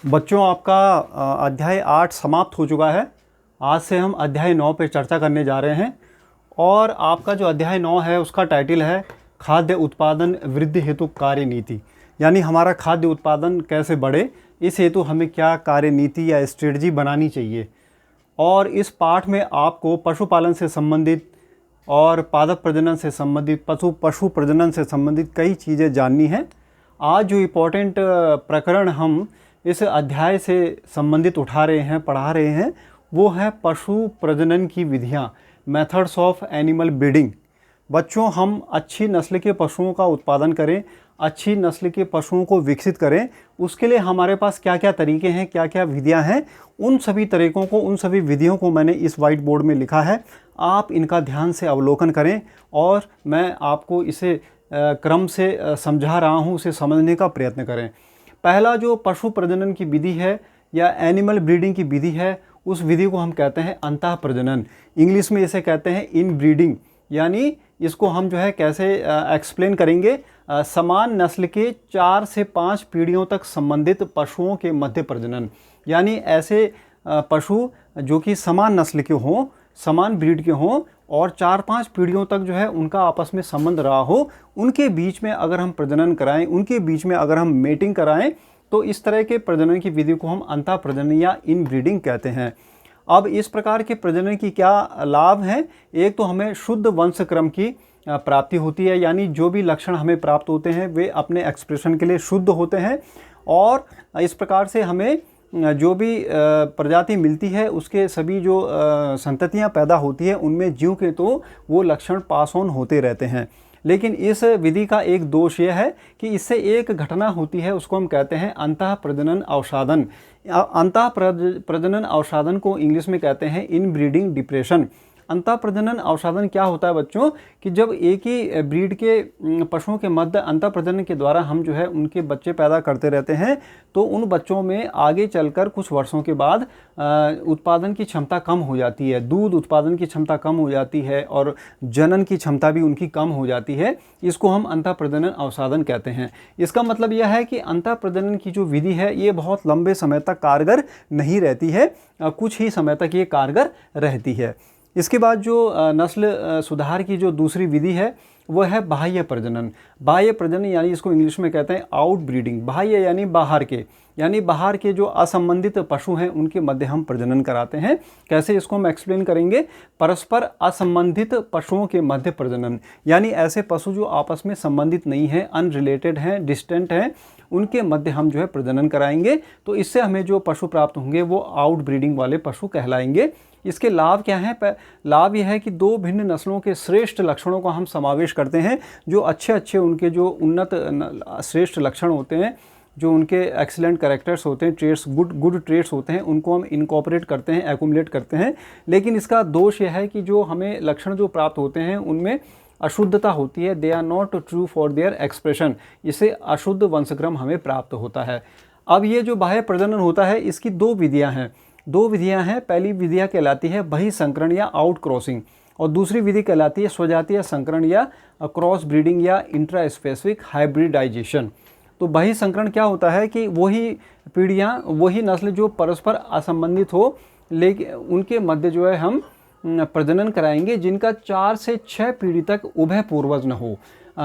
बच्चों, आपका अध्याय 8 समाप्त हो चुका है। आज से हम अध्याय 9 पे चर्चा करने जा रहे हैं और आपका जो अध्याय 9 है उसका टाइटल है खाद्य उत्पादन वृद्धि हेतु कार्य नीति। यानी हमारा खाद्य उत्पादन कैसे बढ़े, इस हेतु हमें क्या कार्य नीति या स्ट्रेटजी बनानी चाहिए। और इस पाठ में आपको पशुपालन से संबंधित और पादप प्रजनन से संबंधित पशु प्रजनन से संबंधित कई चीज़ें जाननी हैं। आज जो इम्पोर्टेंट प्रकरण हम इस अध्याय से संबंधित उठा रहे हैं, पढ़ा रहे हैं, वो है पशु प्रजनन की विधियाँ, मेथड्स ऑफ एनिमल ब्रीडिंग। बच्चों, हम अच्छी नस्ल के पशुओं का उत्पादन करें, अच्छी नस्ल के पशुओं को विकसित करें, उसके लिए हमारे पास क्या क्या तरीके हैं, क्या क्या विधियां हैं, उन सभी तरीकों को, उन सभी विधियों को मैंने इस वाइट बोर्ड में लिखा है। आप इनका ध्यान से अवलोकन करें और मैं आपको इसे क्रम से समझा रहा हूँ, उसे समझने का प्रयत्न करें। पहला जो पशु प्रजनन की विधि है या एनिमल ब्रीडिंग की विधि है, उस विधि को हम कहते हैं अंतः प्रजनन। इंग्लिश में इसे कहते हैं इन ब्रीडिंग। यानी इसको हम जो है कैसे एक्सप्लेन करेंगे, समान नस्ल के 4 से 5 पीढ़ियों तक संबंधित पशुओं के मध्य प्रजनन। यानी ऐसे पशु जो कि समान नस्ल के हों, समान ब्रीड के हों और 4-5 पीढ़ियों तक जो है उनका आपस में संबंध रहा हो, उनके बीच में अगर हम प्रजनन कराएं, उनके बीच में अगर हम मेटिंग कराएं, तो इस तरह के प्रजनन की विधि को हम अंतः प्रजनन या इन ब्रीडिंग कहते हैं। अब इस प्रकार के प्रजनन की क्या लाभ हैं? एक तो हमें शुद्ध वंशक्रम की प्राप्ति होती है, यानी जो भी लक्षण हमें प्राप्त होते हैं वे अपने एक्सप्रेशन के लिए शुद्ध होते हैं और इस प्रकार से हमें जो भी प्रजाति मिलती है उसके सभी जो संततियां पैदा होती है उनमें जीव के तो वो लक्षण पास ऑन होते रहते हैं। लेकिन इस विधि का एक दोष यह है कि इससे एक घटना होती है, उसको हम कहते हैं अंतः प्रजनन अवसादन। अंतः प्रजनन अवसादन को इंग्लिश में कहते हैं इन ब्रीडिंग डिप्रेशन। अंतः प्रजनन अवसादन क्या होता है बच्चों, कि जब एक ही ब्रीड के पशुओं के मध्य अंतः प्रजनन के द्वारा हम जो है उनके बच्चे पैदा करते रहते हैं, तो उन बच्चों में आगे चलकर कुछ वर्षों के बाद उत्पादन की क्षमता कम हो जाती है, दूध उत्पादन की क्षमता कम हो जाती है और जनन की क्षमता भी उनकी कम हो जाती है। इसको हम अंतः प्रजनन अवसादन कहते हैं। इसका मतलब यह है कि अंतः प्रजनन की जो विधि है ये बहुत लंबे समय तक कारगर नहीं रहती है, कुछ ही समय तक ये कारगर रहती है। इसके बाद जो नस्ल सुधार की जो दूसरी विधि है वह है बाह्य प्रजनन। बाह्य प्रजनन यानी इसको इंग्लिश में कहते हैं आउट ब्रीडिंग। बाह्य यानी बाहर के, यानी बाहर के जो असंबंधित पशु हैं उनके मध्य हम प्रजनन कराते हैं। कैसे, इसको हम एक्सप्लेन करेंगे। परस्पर असंबंधित पशुओं के मध्य प्रजनन, यानी ऐसे पशु जो आपस में संबंधित नहीं हैं, अनरिलेटेड हैं, डिस्टेंट हैं, उनके मध्य हम जो है प्रजनन कराएंगे। तो इससे हमें जो पशु प्राप्त होंगे वो आउट ब्रीडिंग वाले पशु कहलाएंगे। इसके लाभ क्या हैं? लाभ यह है कि 2 भिन्न नस्लों के श्रेष्ठ लक्षणों का हम समावेश करते हैं। जो अच्छे उनके जो उन्नत श्रेष्ठ लक्षण होते हैं, जो उनके एक्सीलेंट कैरेक्टर्स होते हैं, ट्रेट्स, गुड ट्रेट्स होते हैं, उनको हम इनकॉर्पोरेट करते हैं, एक्यूमुलेट करते हैं। लेकिन इसका दोष यह है कि जो हमें लक्षण जो प्राप्त होते हैं उनमें अशुद्धता होती है। They are not true for their expression. इससे अशुद्ध वंशक्रम हमें प्राप्त होता है। अब ये जो बाह्य प्रजनन होता है इसकी 2 विधियाँ हैं। पहली विधियाँ कहलाती है बहिसंकरण या आउट क्रॉसिंग और दूसरी विधि कहलाती है स्वजातीय संकरण या क्रॉस ब्रीडिंग या इंट्रा स्पेसिफिक हाइब्रिडाइजेशन। तो बहिसंकरण क्या होता है कि वही पीढ़ियाँ, वही नस्ल जो परस्पर असंबंधित हो, लेकिन उनके मध्य जो है हम प्रजनन कराएंगे जिनका 4 से 6 पीढ़ी तक उभय पूर्वज न हो।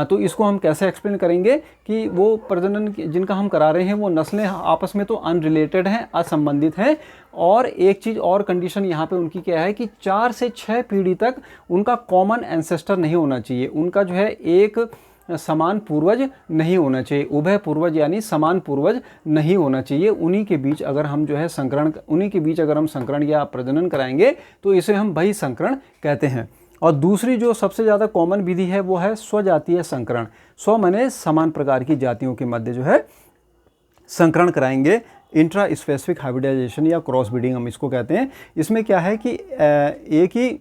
तो इसको हम कैसे एक्सप्लेन करेंगे कि वो प्रजनन जिनका हम करा रहे हैं वो नस्लें आपस में तो अनरिलेटेड हैं, असंबंधित हैं, और एक चीज़ और कंडीशन यहाँ पे उनकी क्या है कि 4 से 6 पीढ़ी तक उनका कॉमन एंसेस्टर नहीं होना चाहिए। उनका जो है एक समान पूर्वज नहीं होना चाहिए, उभय पूर्वज यानी समान पूर्वज नहीं होना चाहिए। उन्हीं के बीच अगर हम जो है संकरण या प्रजनन कराएंगे तो इसे हम बहिसंकरण कहते हैं। और दूसरी जो सबसे ज़्यादा कॉमन विधि है वो है स्वजातीय संकरण। स्व माने समान प्रकार की जातियों के मध्य जो है संकरण कराएंगे। इंट्रा स्पेसिफिक हाइब्रिडाइजेशन या क्रॉस ब्रीडिंग हम इसको कहते हैं। इसमें क्या है कि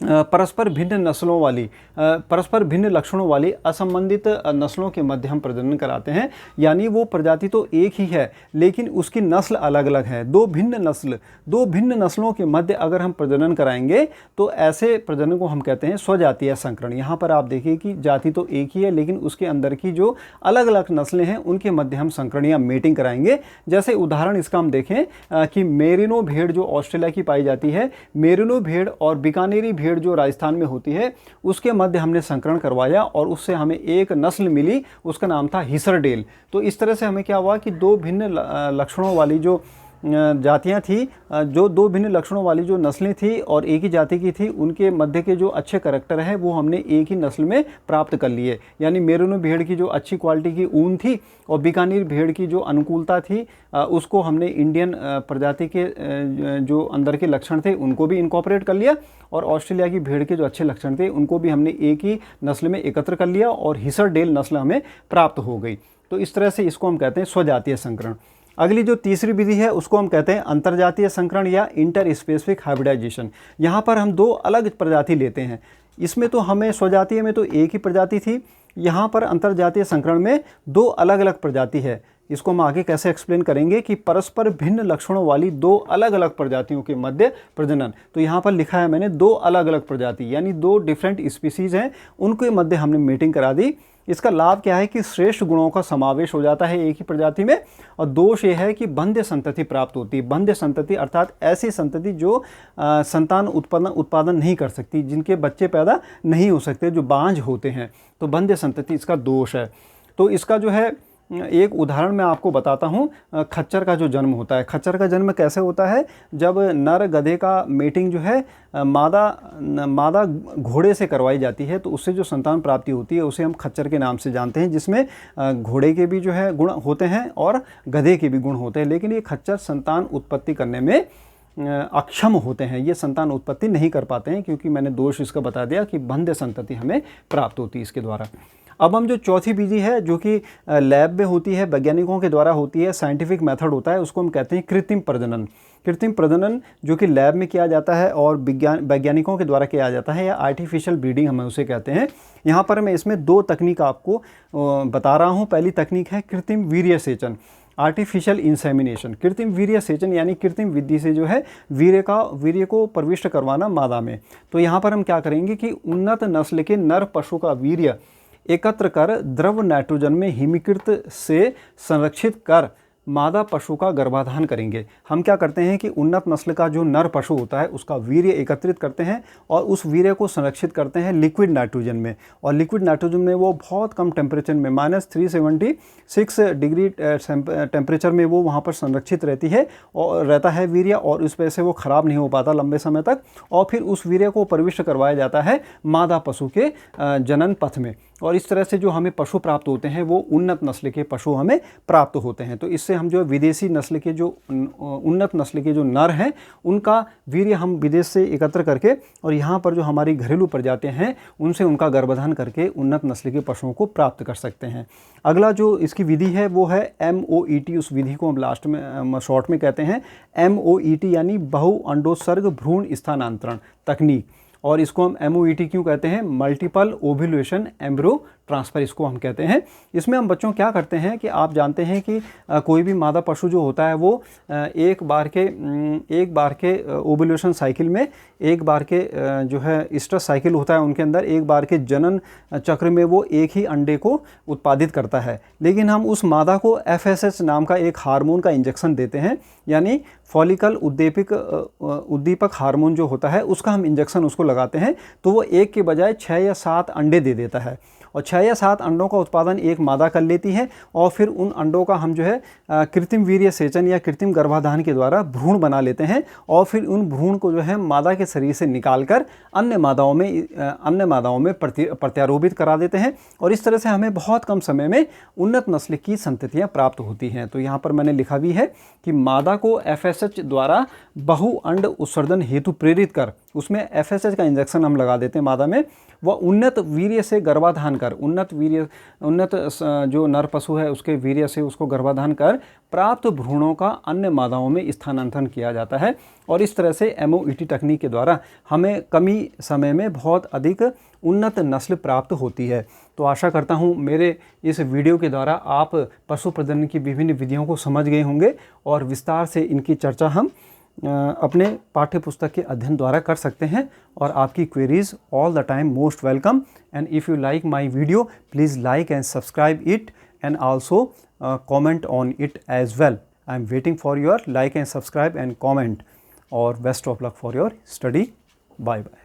परस्पर भिन्न नस्लों वाली परस्पर भिन्न लक्षणों वाली असंबंधित नस्लों के मध्य हम प्रजनन कराते हैं। यानी वो प्रजाति तो एक ही है लेकिन उसकी नस्ल अलग अलग है। दो भिन्न नस्लों के मध्य अगर हम प्रजनन कराएंगे तो ऐसे प्रजनन को हम कहते हैं स्वजातीय संकरण। यहाँ पर आप देखिए कि जाति तो एक ही है लेकिन उसके अंदर की जो अलग अलग नस्लें हैं उनके मध्य हम संकरण या मेटिंग कराएंगे। जैसे उदाहरण इसका हम देखें कि मेरिनो भेड़ जो ऑस्ट्रेलिया की पाई जाती है, मेरिनो भेड़ और बीकानेरी भेड़ जो राजस्थान में होती है, उसके मध्य हमने संकरण करवाया और उससे हमें एक नस्ल मिली, उसका नाम था हिसरडेल। तो इस तरह से हमें क्या हुआ कि दो भिन्न लक्षणों वाली जो जातियां थी, जो दो भिन्न लक्षणों वाली जो नस्लें थी और एक ही जाति की थी, उनके मध्य के जो अच्छे करैक्टर हैं वो हमने एक ही नस्ल में प्राप्त कर लिए। यानी मेरिनो भेड़ की जो अच्छी क्वालिटी की ऊन थी और बीकानेर भेड़ की जो अनुकूलता थी, उसको हमने इंडियन प्रजाति के जो अंदर के लक्षण थे उनको भी इनकॉर्पोरेट कर लिया और ऑस्ट्रेलिया की भेड़ के जो अच्छे लक्षण थे उनको भी हमने एक ही नस्ल में एकत्र कर लिया और हिसरडेल नस्ल हमें प्राप्त हो गई। तो इस तरह से इसको हम कहते हैं स्वजातीय संकरण। अगली जो तीसरी विधि है उसको हम कहते हैं अंतरजातीय संकरण या इंटर स्पेसिफिक हाइब्रिडाइजेशन। यहाँ पर हम दो अलग प्रजाति लेते हैं। इसमें तो हमें स्वजातीय में तो एक ही प्रजाति थी, यहाँ पर अंतरजातीय संकरण में दो अलग अलग प्रजाति है। इसको हम आगे कैसे एक्सप्लेन करेंगे कि परस्पर भिन्न लक्षणों वाली दो अलग अलग प्रजातियों के मध्य प्रजनन। तो यहाँ पर लिखा है मैंने दो अलग अलग प्रजाति, यानी दो डिफरेंट स्पीसीज हैं, उनके मध्य हमने मीटिंग करा दी। इसका लाभ क्या है कि श्रेष्ठ गुणों का समावेश हो जाता है एक ही प्रजाति में, और दोष ये है कि बंध्य संतति प्राप्त होती है। बंध्य संतति अर्थात ऐसी संतति जो संतान उत्पादन नहीं कर सकती, जिनके बच्चे पैदा नहीं हो सकते, जो बांझ होते हैं, तो बंध्य संतति इसका दोष है। तो इसका जो है एक उदाहरण मैं आपको बताता हूँ, खच्चर का जो जन्म होता है। खच्चर का जन्म कैसे होता है? जब नर गधे का मेटिंग जो है मादा घोड़े से करवाई जाती है तो उससे जो संतान प्राप्ति होती है उसे हम खच्चर के नाम से जानते हैं, जिसमें घोड़े के भी जो है गुण होते हैं और गधे के भी गुण होते हैं। लेकिन ये खच्चर संतान उत्पत्ति करने में अक्षम होते हैं, ये संतान उत्पत्ति नहीं कर पाते हैं, क्योंकि मैंने दोष इसका बता दिया कि बंध्य संतति हमें प्राप्त होती है इसके द्वारा। अब हम जो चौथी विधि है जो कि लैब में होती है, वैज्ञानिकों के द्वारा होती है, साइंटिफिक मेथड होता है, उसको हम कहते हैं कृत्रिम प्रजनन। कृत्रिम प्रजनन जो कि लैब में किया जाता है और वैज्ञानिकों के द्वारा किया जाता है, या आर्टिफिशियल ब्रीडिंग हम उसे कहते हैं। यहाँ पर मैं इसमें दो तकनीक आपको बता रहा हूँ। पहली तकनीक है कृत्रिम वीर्य सेचन, आर्टिफिशियल इंसेमिनेशन। कृत्रिम वीर्य सेचन यानी कृत्रिम विधि से जो है वीर्य को प्रविष्ट करवाना मादा में। तो यहाँ पर हम क्या करेंगे कि उन्नत नस्ल के नर पशु का वीर्य एकत्र कर द्रव नाइट्रोजन में हिमीकृत से संरक्षित कर मादा पशु का गर्भाधान करेंगे। हम क्या करते हैं कि उन्नत नस्ल का जो नर पशु होता है उसका वीर्य एकत्रित करते हैं और उस वीर्य को संरक्षित करते हैं लिक्विड नाइट्रोजन में, और लिक्विड नाइट्रोजन में वो बहुत कम टेम्परेचर में -376 डिग्री टेम्परेचर में वो वहाँ पर संरक्षित रहता है वीर्य, और इस वजह से वो ख़राब नहीं हो पाता लंबे समय तक। और फिर उस वीर्य को प्रविष्ट करवाया जाता है मादा पशु के जनन पथ में, और इस तरह से जो हमें पशु प्राप्त होते हैं वो उन्नत नस्ल के पशु हमें प्राप्त होते हैं। तो इससे हम जो विदेशी नस्ल के जो उन्नत नस्ल के जो नर हैं उनका वीर्य हम विदेश से एकत्र करके और यहाँ पर जो हमारी घरेलू प्रजातियाँ हैं उनसे उनका गर्भाधान करके उन्नत नस्ल के पशुओं को प्राप्त कर सकते हैं। अगला जो इसकी विधि है वो है MOET। उस विधि को हम लास्ट में शॉर्ट में कहते हैं MOET, यानी बहु अंडोत्सर्ग भ्रूण स्थानांतरण तकनीक। और इसको हम MOET क्यों कहते हैं? मल्टीपल ओव्यूलेशन एम्ब्रियो ट्रांसफ़र इसको हम कहते हैं। इसमें हम बच्चों क्या करते हैं कि आप जानते हैं कि कोई भी मादा पशु जो होता है वो एक बार के ओव्यूलेशन साइकिल में, एक बार के जो है स्ट्रेस साइकिल होता है उनके अंदर, एक बार के जनन चक्र में वो एक ही अंडे को उत्पादित करता है। लेकिन हम उस मादा को FSH नाम का एक हार्मोन का इंजेक्शन देते हैं, यानी फॉलिकल उद्दीपक हार्मोन जो होता है उसका हम इंजेक्शन उसको लगाते हैं, तो वो एक के बजाय 6 या 7 अंडे दे देता है, और 6 या 7 अंडों का उत्पादन एक मादा कर लेती है, और फिर उन अंडों का हम जो है कृत्रिम वीर्य सेचन या कृत्रिम गर्भाधान के द्वारा भ्रूण बना लेते हैं, और फिर उन भ्रूण को जो है मादा के शरीर से निकालकर अन्य मादाओं में प्रत्यारोपित करा देते हैं, और इस तरह से हमें बहुत कम समय में उन्नत नस्ल की संततियाँ प्राप्त होती हैं। तो यहाँ पर मैंने लिखा भी है कि मादा को FSH द्वारा बहु अंड उत्सर्जन हेतु प्रेरित कर उसमें FSH का इंजेक्शन हम लगा देते हैं मादा में, वह उन्नत वीर्य से गर्भाधान कर, उन्नत जो नर पशु है उसके वीर्य से उसको गर्भाधान कर प्राप्त भ्रूणों का अन्य मादाओं में स्थानांतरण किया जाता है। और इस तरह से MOET तकनीक के द्वारा हमें कमी समय में बहुत अधिक उन्नत नस्ल प्राप्त होती है। तो आशा करता हूँ मेरे इस वीडियो के द्वारा आप पशु प्रजनन की विभिन्न विधियों को समझ गए होंगे और विस्तार से इनकी चर्चा हम अपने पाठ्य पुस्तक के अध्ययन द्वारा कर सकते हैं। और आपकी queries all the time most welcome. And if you like my video please like and subscribe it and also comment on it as well. I am waiting for your like and subscribe and comment. Or best of luck for your study. Bye bye.